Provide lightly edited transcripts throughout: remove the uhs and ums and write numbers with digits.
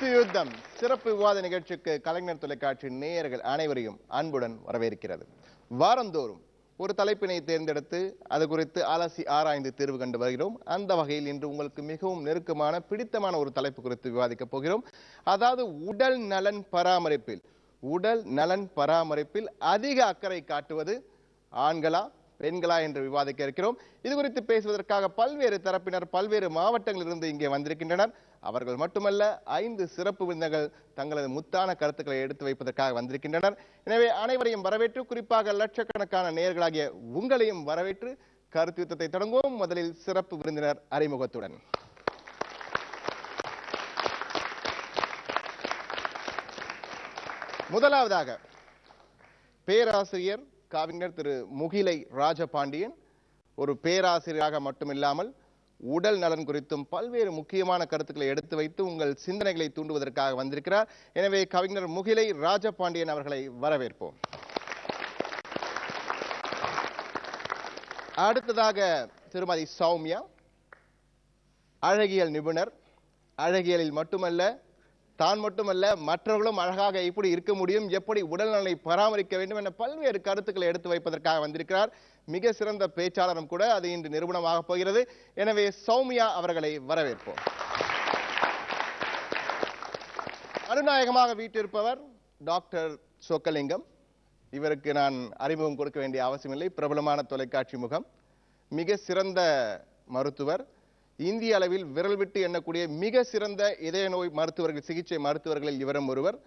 கருத்து யுத்தம் சிறப்பு விவாத நிகழ்ச்சிக்கு கலைஞர் தொலைக்காட்சி நேயர்கள் அனைவரையும் அன்புடன் வரவேற்கிறது. வாரந்தோறும் ஒரு தலைப்பினை தேர்ந்தெடுத்து அது குறித்து அலசி ஆராய்ந்து தீர்வு கண்டு வருகிறோம். அந்த வகையில் இன்று உங்களுக்கு மிகவும் நெருக்கமான பிடித்தமான ஒரு தலைப்பு குறித்து விவாதிக்கப் போகிறோம். அதாவது உடல் நலன் பராமரிப்பில் அதிக அக்கறை காட்டுவது ஆண்களா பெண்களா என்று விவாதிக்க இருக்கிறோம். இது குறித்து பேசுவதற்காக பல்வேறு தரப்பினர் பல்வேறு மாவட்டங்களிலிருந்து இங்கே வந்திருக்கின்றனர். அவர்கள் மட்டுமல்ல, 5 சிறப்பு விருந்தினர்கள் தங்களது முத்தான கருத்துக்களை எடுத்து வைப்பதற்காக வந்திருக்கின்றனர். எனவே அனைவரையும் வரவேற்று, குறிப்பாக லட்சக்கணக்கான நேயர்களாகிய உங்களையும் வரவேற்று கருத்து யுத்தத்தை தொடங்குவோம். முதலில் சிறப்பு விருந்தினர் அறிமுகத்துடன். முதலாவதாக பேராசிரியர் கவிஞர் திரு முகிலை ராஜபாண்டியன். ஒரு பேராசிரியராக மட்டுமில்லாமல் உடல் நலன் குறித்தும் பல்வேறு முக்கியமான கருத்துக்களை எடுத்து வைத்து உங்கள் சிந்தனைகளை தூண்டுவதற்காக வந்திருக்கிறார். எனவே கவிஞர் முகிலை ராஜபாண்டியன் அவர்களை வரவேற்போம். அடுத்ததாக திருமதி சௌமியா, அழகியல் நிபுணர். அழகியலில் மட்டுமல்ல, தான் மட்டுமல்ல, மற்றவர்களும் அழகாக எப்படி இருக்க முடியும், எப்படி உடல்நலனை பராமரிக்க வேண்டும் என பல்வேறு கருத்துக்களை எடுத்து வைப்பதற்காக வந்திருக்கிறார். மிக சிறந்த பேச்சாளரும் கூட. அது இன்று நிரூபணமாக போகிறது. எனவே சௌமியா அவர்களை வரவேற்போம். அனுநாயகமாக வீட்டிருப்பவர் டாக்டர் சொக்கலிங்கம். இவருக்கு நான் அறிமுகம் கொடுக்க வேண்டிய அவசியமில்லை. பிரபலமான தொலைக்காட்சி முகம், மிக சிறந்த மருத்துவர். இந்திய அளவில் விரல் விட்டு எண்ணக்கூடிய மிக சிறந்த இதய நோய் மருத்துவர்கள், சிகிச்சை மருத்துவர்களில் இவரும் ஒருவர்.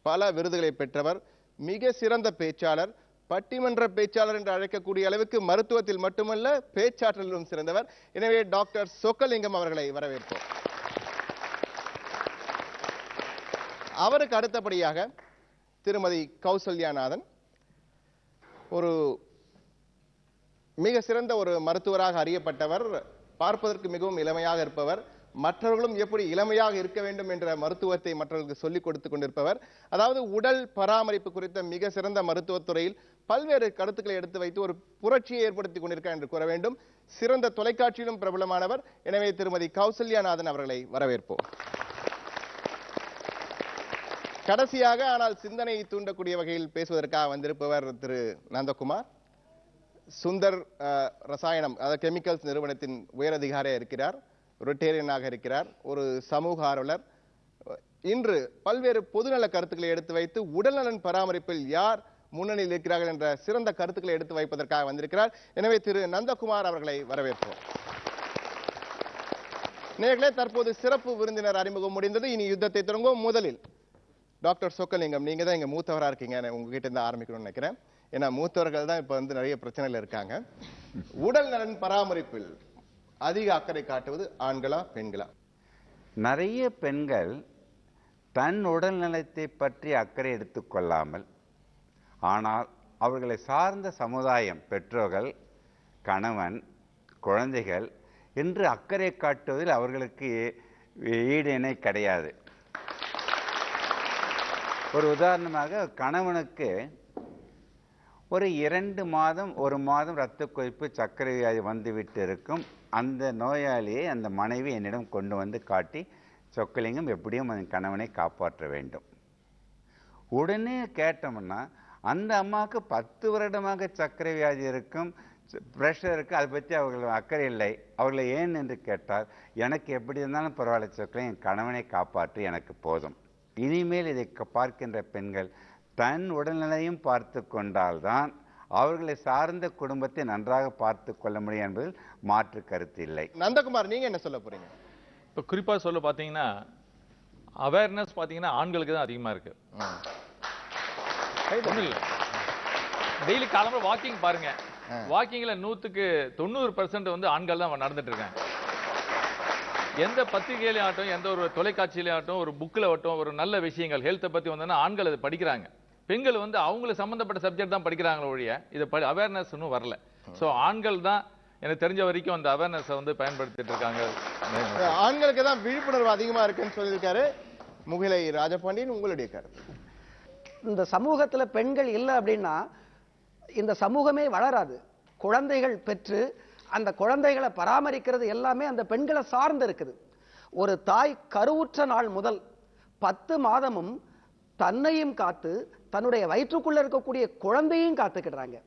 பல விருதுகளை பெற்றவர். மிக சிறந்த பேச்சாளர், பட்டிமன்ற பேச்சாளர் என்று அழைக்கக்கூடிய அளவுக்கு மருத்துவத்தில் மட்டுமல்ல பேச்சாற்றலிலும் சிறந்தவர். எனவே டாக்டர் சொக்கலிங்கம் அவர்களை வரவேற்போம். அவருக்கு அடுத்தபடியாக திருமதி கௌசல்யாநாதன், ஒரு மிக சிறந்த ஒரு மருத்துவராக அறியப்பட்டவர். பார்ப்பதற்கு மிகவும் இளமையாக இருப்பவர். மற்றவர்களும் எப்படி இளமையாக இருக்க வேண்டும் என்ற மருத்துவத்தை மற்றவர்களுக்கு சொல்லிக் கொடுத்து கொண்டிருப்பவர். அதாவது உடல் பராமரிப்பு குறித்த மிக சிறந்த மருத்துவத்துறையில் பல்வேறு கருத்துக்களை எடுத்து வைத்து ஒரு புரட்சியை ஏற்படுத்திக் கொண்டிருக்கிறார் என்று கூற வேண்டும். சிறந்த தொலைக்காட்சியிலும் பிரபலமானவர். எனவே திருமதி கௌசல்யாநாதன் அவர்களை வரவேற்போம். கடைசியாக, ஆனால் சிந்தனையை தூண்டக்கூடிய வகையில் பேசுவதற்காக வந்திருப்பவர் திரு நந்தகுமார். சுந்தர் ரசாயனம், அதாவது கெமிக்கல்ஸ் நிறுவனத்தின் உயரதிகாரியாக இருக்கிறார். ரொட்டேரியனாக இருக்கிறார். ஒரு சமூக ஆர்வலர். இன்று பல்வேறு பொதுநல கருத்துக்களை எடுத்து வைத்து உடல்நலன் பராமரிப்பில் யார் முன்னணியில் இருக்கிறார்கள் என்ற சிறந்த கருத்துக்களை எடுத்து வைப்பதற்காக வந்திருக்கிறார். எனவே திரு நந்தகுமார் அவர்களை வரவேற்போம். நேர்களே, தற்போது சிறப்பு விருந்தினர் அறிமுகம் முடிந்தது. இனி யுத்தத்தை தொடங்குவோம். முதலில் டாக்டர் சொக்கலிங்கம், நீங்க தான் இங்க மூத்தவராக இருக்கீங்க. உங்ககிட்ட இருந்து ஆரம்பிக்கணும்னு நினைக்கிறேன். ஏன்னா மூத்தவர்கள் தான் இப்ப நிறைய பிரச்சனைகள் இருக்காங்க. உடல் நலன் பராமரிப்பில் அதிக அக்கறை காட்டுவது ஆண்களா பெண்களா? நிறைய பெண்கள் தன் உடல் நலத்தை பற்றி அக்கறை எடுத்துக்கொள்ளாமல், ஆனால் அவர்களை சார்ந்த சமுதாயம், பெற்றோர்கள், கணவன், குழந்தைகள் என்று அக்கறை காட்டுவதில் அவர்களுக்கு ஈடு இணை கிடையாது. ஒரு உதாரணமாக, கணவனுக்கு ஒரு 2 மாதம் 1 மாதம் இரத்த கொதிப்பு, சர்க்கரை வியாதி வந்துவிட்டு இருக்கும். அந்த நோயாளியை அந்த மனைவி என்னிடம் கொண்டு வந்து காட்டி, சொக்கலிங்கம் எப்படியும் அந்த கணவனை காப்பாற்ற வேண்டும். உடனே கேட்டோம்னா, அந்த அம்மாவுக்கு 10 வருடமாக சர்க்கரை வியாதி இருக்கும், ப்ரெஷர் இருக்குது, அதை பற்றி அவர்கள் அக்கறை இல்லை. அவர்களை ஏன் என்று கேட்டால், எனக்கு எப்படி இருந்தாலும் பரவாயில்ல சொக்கலிங்கம், என் கணவனை காப்பாற்றி எனக்கு போதும். இனிமேல் இதை பார்க்கின்ற பெண்கள் தன் உடல்நிலையும் பார்த்து கொண்டால்தான் அவர்களை சார்ந்த குடும்பத்தை நன்றாக பார்த்து கொள்ள முடியும் என்பதில் மாற்று கருத்து இல்லை. நந்தகுமார், நீங்க என்ன சொல்ல போறீங்க? இப்போ குறிப்பாக சொல்ல பார்த்தீங்கன்னா, அவேர்னஸ் பார்த்தீங்கன்னா ஆண்களுக்கு தான் அதிகமாக இருக்கு. ஒன்றும் இல்லை, டெய்லி காலம்பர வாக்கிங் பாருங்க. வாக்கிங்கில் 100க்கு 90% வந்து ஆண்கள் தான் நடந்துட்டு இருக்காங்க. எந்த பத்திரிகையிலே ஆகட்டும், எந்த ஒரு தொலைக்காட்சியிலே ஆகட்டும், ஒரு புக்கில் ஆகட்டும், ஒரு நல்ல விஷயங்கள் ஹெல்த்தை பற்றி வந்தோன்னா ஆண்கள் அதை படிக்கிறாங்க. பெண்கள் வந்து அவங்களுக்கு சம்மந்தப்பட்ட சப்ஜெக்ட் தான் படிக்கிறாங்களோ ஒழிய இதை அவேர்னஸ் இன்னும் வரல. ஸோ ஆண்கள் தான் எனக்கு தெரிஞ்ச வரைக்கும் அந்த அவேர்னஸை வந்து பயன்படுத்திட்டு இருக்காங்க. ஆண்களுக்கு தான் விழிப்புணர்வு அதிகமாக இருக்குன்னு சொல்லியிருக்காரு முகிலை ராஜபாண்டியன். உங்களுடைய கருத்து? இந்த சமூகத்தில் பெண்கள் இல்லை அப்படின்னா இந்த சமூகமே வளராது. குழந்தைகள் பெற்று அந்த குழந்தைகளை பராமரிக்கிறது எல்லாமே அந்த பெண்களை சார்ந்து இருக்குது. ஒரு தாய் கருவுற்ற நாள் முதல் 10 மாதமும் தன்னையும் காத்து தன்னுடைய வயிற்றுக்குள்ள இருக்கக்கூடிய குழந்தையும் காத்துக்கிடுறாங்க.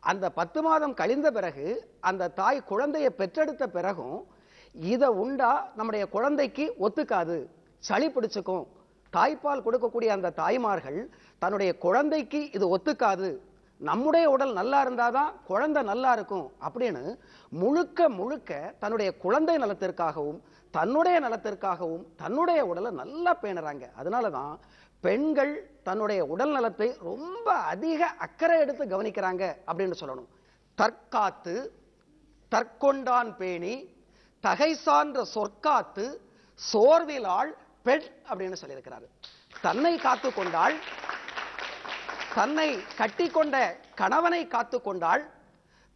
அந்த 10 மாதம் கழிந்த பிறகு அந்த தாய் குழந்தையை பெற்றெடுத்த பிறகும் இதை உண்டா நம்முடைய குழந்தைக்கு ஒத்துக்காது, சளி பிடிச்சுக்கும். தாய்ப்பால் கொடுக்கக்கூடிய அந்த தாய்மார்கள் தன்னுடைய குழந்தைக்கு இது ஒத்துக்காது, நம்முடைய உடல் நல்லா இருந்தாதான் குழந்தை நல்லா இருக்கும் அப்படின்னு முழுக்க முழுக்க தன்னுடைய குழந்தை நலத்திற்காகவும் தன்னுடைய நலத்திற்காகவும் தன்னுடைய உடலை நல்லா பேணுறாங்க. அதனாலதான் பெண்கள் தன்னுடைய உடல் நலத்தை ரொம்ப அதிக அக்கறை எடுத்து கவனிக்கிறாங்க அப்படின்னு சொல்லணும். தற்காத்து தற்கொண்டான் பேணி தகை சான்ற சொற்காத்து சோர்விலாள் பெண் அப்படின்னு சொல்லியிருக்கிறாரு. தன்னை காத்து கொண்டாள், தன்னை கட்டிக்கொண்ட கணவனை காத்து கொண்டாள்,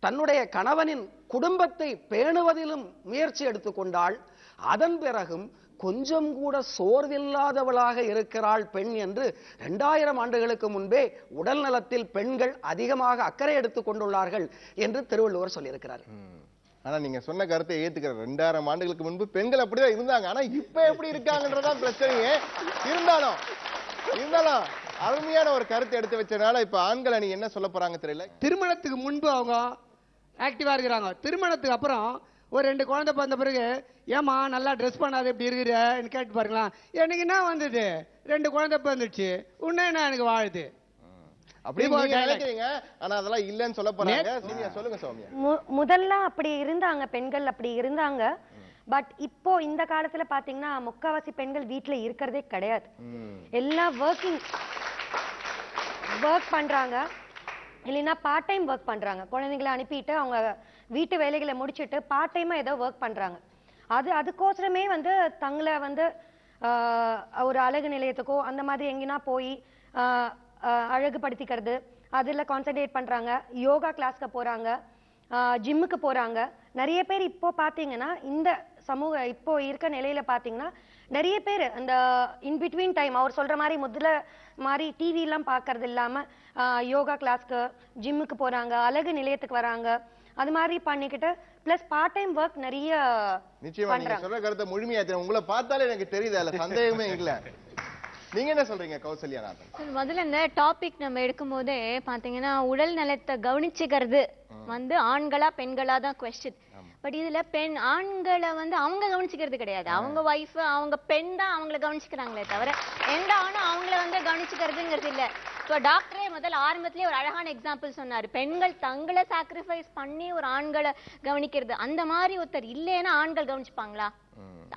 தன்னுடைய கணவனின் குடும்பத்தை பேணுவதிலும் முயற்சி எடுத்துக்கொண்டாள், அதன் பிறகும் கொஞ்சம் கூட சோர்வில்லாதவளாக இருக்கிறாள் பெண் என்று 2000 ஆண்டுகளுக்கு முன்பே உடல் நலத்தில் பெண்கள் அதிகமாக அக்கறை எடுத்துக் கொண்டுள்ளார்கள் என்று திருவள்ளுவர் சொல்லியிருக்கிறார். ஆனா நீங்க சொன்ன கருத்தை ஏத்துக்கிற 2000 ஆண்டுகளுக்கு முன்பு பெண்கள் அப்படிதான் இருந்தாங்க. ஆனா இப்ப எப்படி இருக்காங்கன்றதான் பிரச்சனையே. இருந்தாலும் அருமையான ஒரு கருத்தை எடுத்து வச்சனால இப்ப ஆண்கள் அணி என்ன சொல்ல போறாங்க தெரியல. திருமணத்துக்கு முன்பு அவங்க ஆக்டிவா இருக்கிறாங்க, திருமணத்துக்கு அப்புறம் ஒரு 2 குழந்தை பிறந்த பிறகு ஏமா நல்லா ட்ரெஸ் பண்ணாத இப்படி இருக்கிறன்னு கேட்டு பாருங்களா. எனக்கு என்ன வந்தது, 2 குழந்தை பிறந்துச்சு, உன்ன என்ன எனக்கு வாழுது அப்படி நினைக்கிறீங்க. ஆனா அதெல்லாம் இல்லன்னு சொல்ல போறாங்க. சொல்லுங்க சௌமியா. முதல்ல அப்படி இருந்தாங்க, பெண்கள் அப்படி இருந்தாங்க. பட் இப்போ இந்த காலத்துல பாத்தீங்கன்னா முக்காவாசி பெண்கள் வீட்டுல இருக்கிறதே கிடையாது. எல்லாம் ஒர்க் பண்றாங்க, இல்லைன்னா பார்ட் டைம் ஒர்க் பண்றாங்க. குழந்தைங்களை அனுப்பிட்டு அவங்க வீட்டு வேலைகளை முடிச்சுட்டு பார்ட் டைமா ஏதோ ஒர்க் பண்றாங்க. அதுக்கோசரமே வந்து தங்களை வந்து ஒரு அழகு நிலையத்துக்கோ அந்த மாதிரி எங்கன்னா போய் அழகுபடுத்திக்கிறது, அதில் கான்சென்ட்ரேட் பண்றாங்க. யோகா கிளாஸ்க்கு போறாங்க, ஜிம்முக்கு போறாங்க. நிறைய பேர் இப்போ பாத்தீங்கன்னா இந்த இப்போ இருக்க நிலையில பாத்தீங்கன்னா நிறைய பேர் அந்த இன்பிட்வீன் டைம் அவர் சொல்ற மாதிரி முதல்ல மாதிரி டிவி எல்லாம் பாக்குறது இல்லாம யோகா கிளாஸ்க்கு ஜிம்முக்கு போறாங்க, அழகு நிலையத்துக்கு வராங்க. அது மாதிரி பண்ணிக்கிட்டு பிளஸ் பார்ட் டைம் ஒர்க் நிறைய. நிச்சயமா நீங்க சொல்ற கருத்தை முழுமையா உங்களை பார்த்தாலே எனக்கு தெரியுது, அதுல சந்தேகமே இல்ல. நீங்க என்ன சொல்றீங்க கௌசல்யா நாதன்? முதல்ல இந்த டாபிக் நம்ம எடுக்கும் போதே பாத்தீங்கன்னா உடல் நலத்தை கவனிச்சுக்கிறது வந்து ஆண்களா பெண்களா தான் கொஸ்டின். பட் இதுல ஆண்களை வந்து அவங்க கவனிச்சுக்கிறது கிடையாது, அவங்க வைஃப் அவங்க பெண் தான் அவங்கள கவனிச்சுக்கிறாங்களே தவிர எந்த ஆணும் அவங்கள வந்து கவனிச்சுக்கிறதுங்கிறது இல்ல. இப்போ டாக்டரே முதல்ல ஆரம்பத்திலேயே ஒரு அழகான எக்ஸாம்பிள் சொன்னாரு, பெண்கள் தங்களை சாக்ரிஃபைஸ் பண்ணி ஒரு ஆண்களை கவனிக்கிறது. அந்த மாதிரி ஒருத்தர் இல்லைன்னா ஆண்கள் கவனிச்சுப்பாங்களா?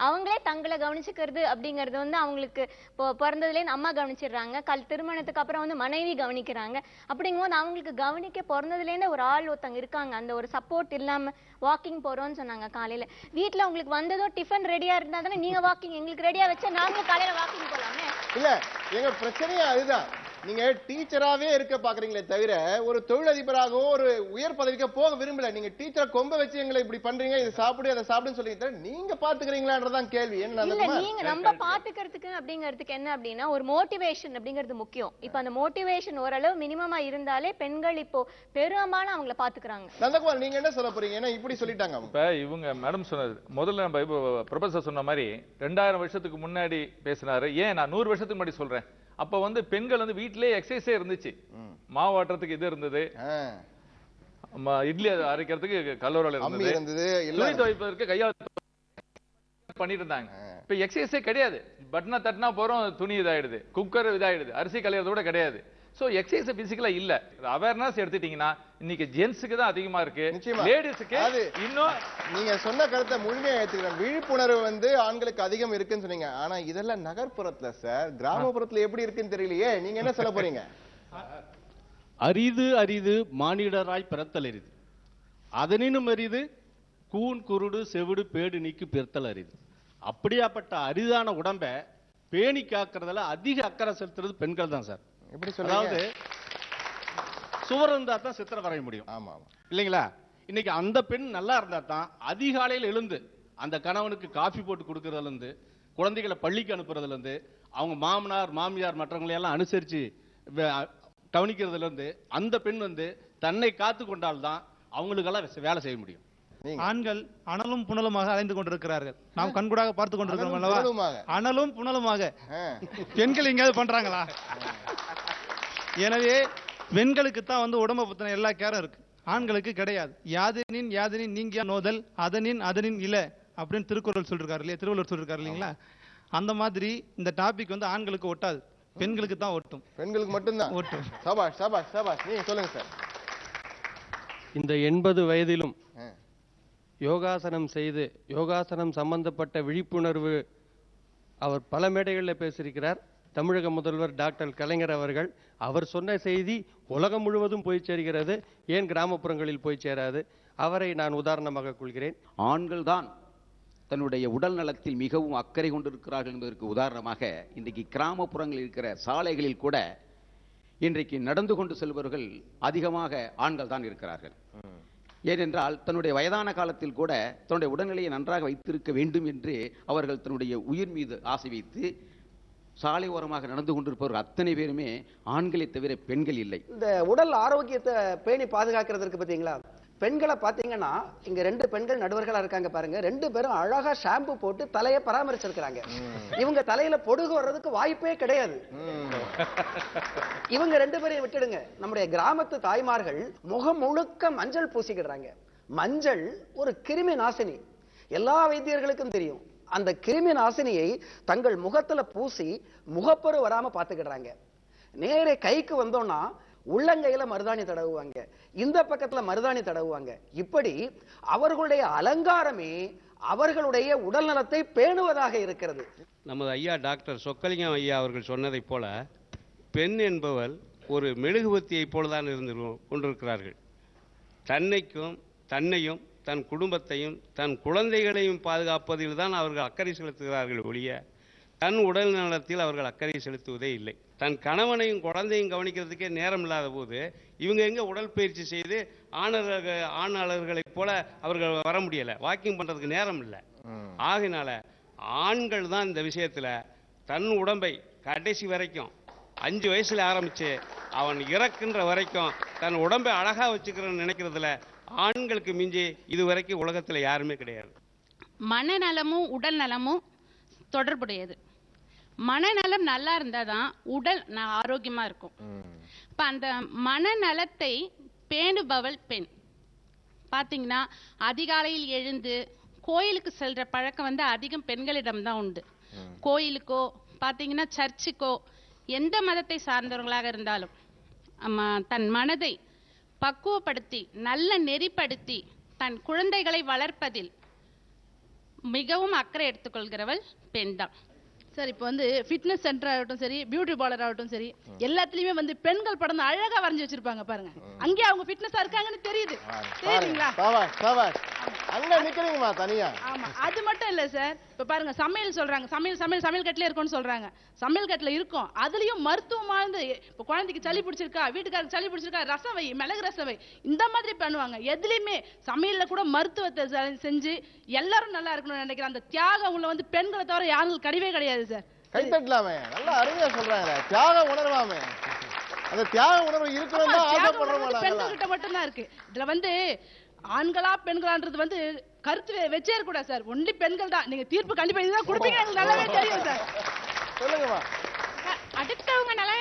அவங்களே தங்களை கவனிச்சுக்கிறது அப்படிங்கிறது வந்து அவங்களுக்கு இப்போ பிறந்ததுலேருந்து அம்மா கவனிச்சிடுறாங்க, திருமணத்துக்கு அப்புறம் வந்து மனைவி கவனிக்கிறாங்க. அப்படிங்கும்போது அவங்களுக்கு கவனிக்க பிறந்ததுலேருந்து ஒரு ஆள் ஒருத்தங்க இருக்காங்க. அந்த ஒரு சப்போர்ட் இல்லாம வாக்கிங் போறோம்னு சொன்னாங்க காலையில. வீட்டுல உங்களுக்கு வந்ததோ டிஃபன் ரெடியா இருந்தா தானே நீங்க வாக்கிங் எங்களுக்கு ரெடியா வச்சா நாங்களும் காலையில வாக்கிங் போலாமே. இல்ல எங்க பிரச்சனையே அதுதான். நீங்க டீச்சராவே இருக்க பாக்குறீங்களே தவிர ஒரு தொழிலதிபராகவோ ஒரு உயர் பதவிக்கு போக விரும்பல. நீங்க டீச்சரை கொம்ப வச்சு எங்களை இப்படி பண்றீங்க, இதை சாப்பிடு அதை சாப்பிடுன்னு சொல்லிட்டு நீங்க பாத்துக்கிறீங்களான்றதான் கேள்வி. என்ன நீங்க நம்ம பாத்துக்கிறதுக்கு அப்படிங்கிறதுக்கு என்ன அப்படின்னா ஒரு மோட்டிவேஷன் அப்படிங்கிறது முக்கியம். இப்ப அந்த மோட்டிவேஷன் ஓரளவு மினிமமா இருந்தாலே பெண்கள் இப்போ பெரும்பாலும் அவங்கள பாத்துக்கிறாங்க. நந்தகுமார் நீங்க என்ன சொல்ல போறீங்க? ஏன்னா இப்படி சொல்லிட்டாங்க இப்ப இவங்க மேடம் சொன்னது முதல்ல நம்ம ப்ரொஃபசர் சொன்ன மாதிரி 2000 வருஷத்துக்கு முன்னாடி பேசினாரு. ஏன் நான் 100 வருஷத்துக்கு முன்னாடி சொல்றேன். அப்ப வந்து பெண்கள் வந்து வீட்டிலேயே எக்ஸசைஸே இருந்துச்சு. மாவு ஆட்டுறதுக்கு இது இருந்தது, இட்லி அரைக்கிறதுக்கு கல்லூரில் இருந்தது, துணி துவைப்பதற்கு கையால் பண்ணிட்டு இருந்தாங்க. இப்ப எக்ஸசைஸே கிடையாது. பட்டனா தட்டினா போறோம், துணி இதாயிடுது, குக்கர் இதாயிடுது, அரிசி கலையறது கூட கிடையாது. சோ எக்ஸசைஸ் பிசிக்கலா இல்ல. அவேர்னஸ் எடுத்துட்டீங்கன்னா இன்னைக்கு ஜென்ஸுக்கு தான் அதிகமா இருக்கு, லேடிஸ்க்கு இன்னும். நீங்க சொன்ன கருத்தை முழுமையா ஏத்துக்கிறேன். விழிப்புணர்வு வந்து ஆண்களுக்கு அதிகம் இருக்குன்னு சொன்னீங்க. ஆனா இதெல்லாம் நகர்ப்புறத்துல சார், கிராமப்புறத்துல எப்படி இருக்குன்னு தெரியலையே. நீங்க என்ன சொல்ல போறீங்க? அரிது அரிது மானிடராய் பிறத்தல் அரிது, அதனினும் அரிது கூன் குருடு செவிடு பேடு நீக்கி பிறத்தல் அரிது. அப்படியாப்பட்ட அரிதான உடம்ப பேணி காக்கிறதுல அதிக அக்கறை செலுத்துறது பெண்கள் தான் சார். எப்படி சொல்ல? அதாவது சுவர் இருந்தா தான் சித்திரை வரைய முடியும். ஆமா ஆமா இல்லைங்களா? இன்னைக்கு அந்த பெண் நல்லா இருந்தா தான் அதிகாலையில் எழுந்து அந்த கணவனுக்கு காஃபி போட்டு கொடுக்கறதுல இருந்து, குழந்தைகளை பள்ளிக்கு அனுப்புறதுல இருந்து, அவங்க மாமனார் மாமியார் மற்றவங்களை எல்லாம் அனுசரிச்சு கவனிக்கிறதுல இருந்து அந்த பெண் வந்து தன்னை காத்து கொண்டால்தான் அவங்களுக்கெல்லாம் வேலை செய்ய முடியும். ஆண்கள் அனலும் புனலுமாக அலைந்து கொண்டிருக்கிறார்கள். நாம் கண்கூடாக பார்த்து கொண்டிருக்கிறோம் அல்லவா? அனலும் புனலுமாக. பெண்கள் எங்கேயாவது பண்றாங்களா? எனவே பெண்களுக்கு தான் வந்து உடம்பை பத்தின எல்லா கேரும் இருக்கு, ஆண்களுக்கு கிடையாது. யாதனின் யாதனின் நீங்கிய நோதல் அதனின் இல்ல அப்படின்னு திருக்குறள் சொல்லிருக்காரு இல்லையா, திருவள்ளுவர் சொல்லிருக்காரு இல்லைங்களா? அந்த மாதிரி இந்த டாபிக் வந்து ஆண்களுக்கு ஒட்டாது, பெண்களுக்கு தான் ஒட்டும். பெண்களுக்கு மட்டும்தான் ஒட்டும். சபாஷ் சபாஷ் சபாஷ். நீங்க சொல்லுங்க சார். இந்த 80 வயதிலும் யோகாசனம் செய்து யோகாசனம் சம்பந்தப்பட்ட விழிப்புணர்வு அவர் பல மேடைகளில் பேசியிருக்கிறார். தமிழக முதல்வர் டாக்டர் கலைஞர் அவர்கள், அவர் சொன்ன செய்தி உலகம் முழுவதும் போய் சேர்கிறது, ஏன் கிராமப்புறங்களில் போய் சேராது? அவரை நான் உதாரணமாக கொள்கிறேன். ஆண்கள் தான் தன்னுடைய உடல் நலத்தில் மிகவும் அக்கறை கொண்டிருக்கிறார்கள் என்பதற்கு உதாரணமாக இன்றைக்கு கிராமப்புறங்களில் இருக்கிற சாலைகளில் கூட இன்றைக்கு நடந்து கொண்டு செல்பவர்கள் அதிகமாக ஆண்கள் தான் இருக்கிறார்கள். ஏனென்றால் தன்னுடைய வயதான காலத்தில் கூட தன்னுடைய உடல்நிலையை நன்றாக வைத்திருக்க வேண்டும் என்று அவர்கள் தன்னுடைய உயிர் மீது ஆசை வைத்து சாலை ஓரமாக நடந்து கொண்டிருப்பவர்கள் அத்தனை பேருமே ஆண்களை தவிர பெண்கள் இல்லை. இந்த உடல் ஆரோக்கியத்தை பேணி பாதுகாக்கிறதுக்கு பார்த்தீங்களா, பெண்களை பார்த்தீங்கன்னா இங்க 2 பெண்கள் நடுவர்களா இருக்காங்க பாருங்க, 2 பேரும் அழகா ஷாம்பு போட்டு தலையை பராமரிச்சிருக்கிறாங்க. இவங்க தலையில பொடுகு வர்றதுக்கு வாய்ப்பே கிடையாது. இவங்க 2 பேரையும் விட்டுடுங்க, நம்முடைய கிராமத்து தாய்மார்கள் முகம் முழுக்க மஞ்சள் பூசிக்கிறாங்க. மஞ்சள் ஒரு கிருமி நாசினி, எல்லா வைத்தியர்களுக்கும் தெரியும். அந்த கிருமி நாசினியை தங்கள் முகத்துல பூசி முகப்பரு வராம பாத்துக்கிடுறாங்க. நேரே கைக்கு வந்தோம்னா உள்ளங்கையில மருதாணி தடவுவாங்க, இந்த பக்கத்துல மருதாணி தடவுவாங்க. இப்படி அவர்களுடைய அலங்காரமே அவர்களுடைய உடல் நலத்தை பேணுவதாக இருக்கிறது. நமது ஐயா டாக்டர் சொக்கலிங்கம் ஐயா அவர்கள் சொன்னதைப் போல பெண் என்பவள் ஒரு மெழுகுவத்தியைப் போலதான் இருந்து கொண்டிருக்கிறார்கள். தன்னையும் தன் குடும்பத்தையும் தன் குழந்தைகளையும் பாதுகாப்பதில் தான் அவர்கள் அக்கறை செலுத்துகிறார்கள் ஒழிய தன் உடல் நலத்தில் அவர்கள் அக்கறை செலுத்துவதே இல்லை. தன் கணவனையும் குழந்தையும் கவனிக்கிறதுக்கே நேரம் இல்லாத போது இவங்க எங்க உடற்பயிற்சி செய்து ஆணாளர்களைப் போல அவர்கள் வர முடியலை, வாக்கிங் பண்றதுக்கு நேரம் இல்லை. ஆகினால ஆண்கள் தான் இந்த விஷயத்துல தன் உடம்பை கடைசி வரைக்கும் 5 வயசுல ஆரம்பிச்சு அவன் இறக்கின்ற வரைக்கும் தன் உடம்பை அழகா வச்சுக்கிறன்னு நினைக்கிறதுல ஆண்களுக்கு மிஞ்சி இதுவரைக்கும் உலகத்துல யாருமே கிடையாது. மனநலமும் உடல் நலமும் தொடர்புடையது. மனநலம் நல்லா இருந்தாதான் உடல் ஆரோக்கியமா இருக்கும். இப்ப அந்த மனநலத்தை பேணுபவள் பெண். பாத்தீங்கன்னா அதிகாலையில் எழுந்து கோயிலுக்கு செல்ற பழக்கம் வந்து அதிகம் பெண்களிடம் தான் உண்டு. கோயிலுக்கோ பாத்தீங்கன்னா சர்ச்சுக்கோ எந்த மதத்தை சார்ந்தவர்களாக இருந்தாலும் தன் மனதை பக்குவப்படுத்தி நல்ல நெறிப்படுத்தி தன் குழந்தைகளை வளர்ப்பதில் மிகவும் அக்கறை எடுத்துக்கொள்கிறவள் பெண் தான். சார் இப்போ வந்து ஃபிட்னஸ் சென்டர் ஆகட்டும் சரி, பியூட்டி பார்லர் ஆகட்டும் சரி, எல்லாத்துலயுமே வந்து பெண்கள் படம் தான் அழகா வரைஞ்சி வச்சிருப்பாங்க பாருங்க. அங்கே அவங்க ஃபிட்னஸா இருக்காங்கன்னு தெரியுது, தெரியுங்களா? அங்க நிக்கிறீங்கமா தனியா. ஆமா, அது மட்டும் இல்ல சார். இப்ப பாருங்க சமையல் சொல்றாங்க, சமையல் கட்டில இருக்கும்னு சொல்றாங்க. சமையல் கட்டில இருக்கும், அதுலயும் மருத்துவமானது. இப்ப குழந்தைக்கு சளி பிடிச்சிருக்கா, வீட்டுக்காரருக்கு சளி பிடிச்சிருக்கா, ரசம் வை, மிளகு ரசம் வை, இந்த மாதிரி பண்ணுவாங்க. எதுலயுமே சமையல்ல கூட மருத்துவத்தை செஞ்சு எல்லாரும் நல்லா இருக்கணும்னு நினைக்கிற அந்த தியாகம் உள்ள வந்து பெண்களை தவிர யாரும் கிடையவே கிடையாது சார். கைத்தட்டலாமே, நல்லா அருமையா சொல்றாங்க. தியாக உணர்வாமே, அந்த தியாக உணர்வு இருக்கிறதா ஆசைப்படுறோம். பெண்கள் கிட்ட மட்டும் தான் இருக்கு. இதுல வந்து ஆண்களா பெண்களான்றது வந்து கருத்து வச்சே இருக்க கூடாது சார். ஒன்லி பெண்கள் தான். நீங்க தீர்ப்பு கண்டிப்பா இதுதான் கொடுப்பீங்க, எனக்கு நல்லாவே தெரியும் சார். சொல்லுங்கம்மா. அடுத்தவங்க நல்லா